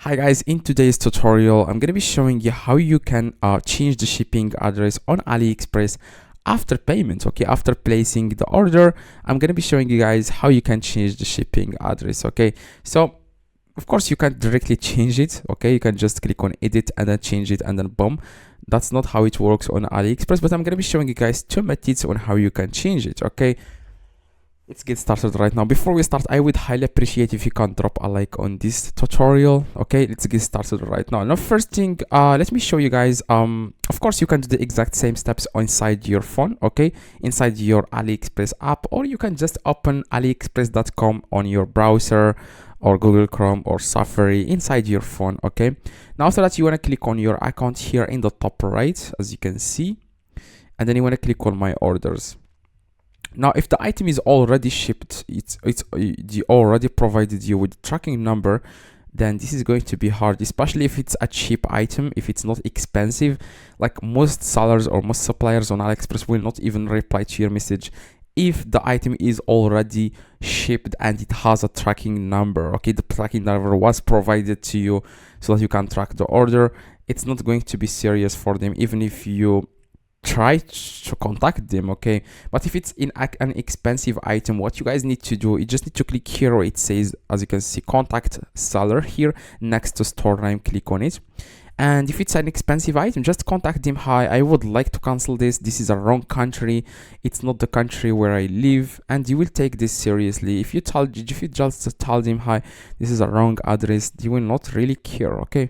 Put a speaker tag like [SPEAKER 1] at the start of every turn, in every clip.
[SPEAKER 1] Hi guys, in today's tutorial I'm going to be showing you how you can change the shipping address on AliExpress after payment. Okay, after placing the order, I'm going to be showing you guys how you can change the shipping address. Okay, so of course you can't directly change it. Okay, you can just click on edit and then change it and then boom. That's not how it works on AliExpress, but I'm going to be showing you guys two methods on how you can change it. Okay, let's get started right now. Before we start, I would highly appreciate if you can drop a like on this tutorial. Okay, let's get started right now. Now, first thing, let me show you guys. Of course, you can do the exact same steps inside your phone. Okay, inside your AliExpress app, or you can just open aliexpress.com on your browser or Google Chrome or Safari inside your phone. Okay, now after that, you want to click on your account here in the top right, as you can see, and then you want to click on my orders. Now, if the item is already shipped, they already provided you with tracking number, then this is going to be hard, especially if it's a cheap item, if it's not expensive. Like most sellers or most suppliers on AliExpress will not even reply to your message if the item is already shipped and it has a tracking number. Okay, the tracking number was provided to you so that you can track the order. It's not going to be serious for them, even if you try to contact them. Okay, but if it's in an expensive item, what you guys need to do, you just need to click here where it says, as you can see, contact seller here next to store name. Click on it, and if it's an expensive item, just contact them. Hi, I would like to cancel this. This is a wrong country, it's not the country where I live, and you will take this seriously. If you just tell them, hi, this is a wrong address, they will not really care. Okay,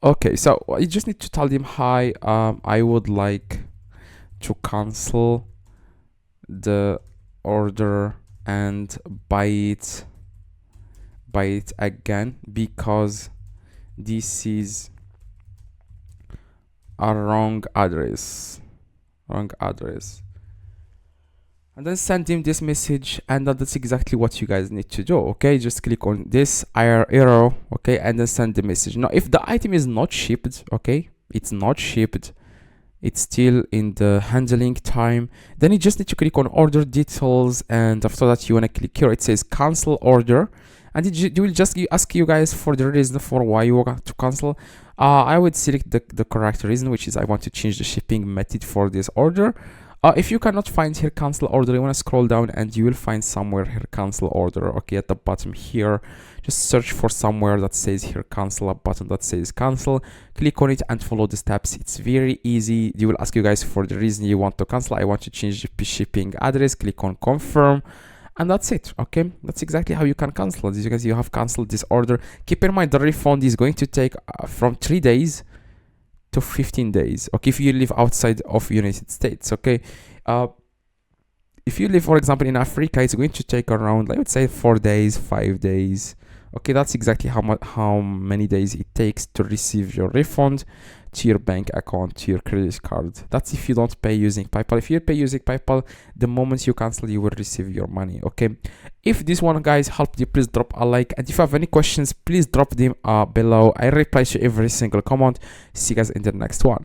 [SPEAKER 1] okay, so you just need to tell them, hi, I would like to cancel the order and buy it again because this is a wrong address. And then send him this message, and that's exactly what you guys need to do. Okay, just click on this arrow, okay, and then send the message. Now, if the item is not shipped, okay, it's not shipped, it's still in the handling time, then you just need to click on order details, and after that you want to click here, it says cancel order, and it will just ask you guys for the reason for why you want to cancel. I would select the correct reason, which is I want to change the shipping method for this order. If you cannot find here cancel order, you want to scroll down and you will find somewhere here cancel order. Okay, at the bottom here, just search for somewhere that says here cancel, a button that says cancel. Click on it and follow the steps. It's very easy. They will ask you guys for the reason you want to cancel. I want to change the shipping address. Click on confirm, and that's it. Okay, that's exactly how you can cancel. As you can see, you have canceled this order. Keep in mind the refund is going to take from 3 days to 15 days. Okay, if you live outside of United States. Okay, if you live, for example, in Africa, it's going to take around, I would say, 4 days, 5 days. Okay, that's exactly how many days it takes to receive your refund to your bank account, to your credit card. That's if you don't pay using PayPal. If you pay using PayPal, the moment you cancel, you will receive your money. Okay, if this one, guys, helped you, please drop a like, and if you have any questions, please drop them below. I reply to every single comment. See you guys in the next one.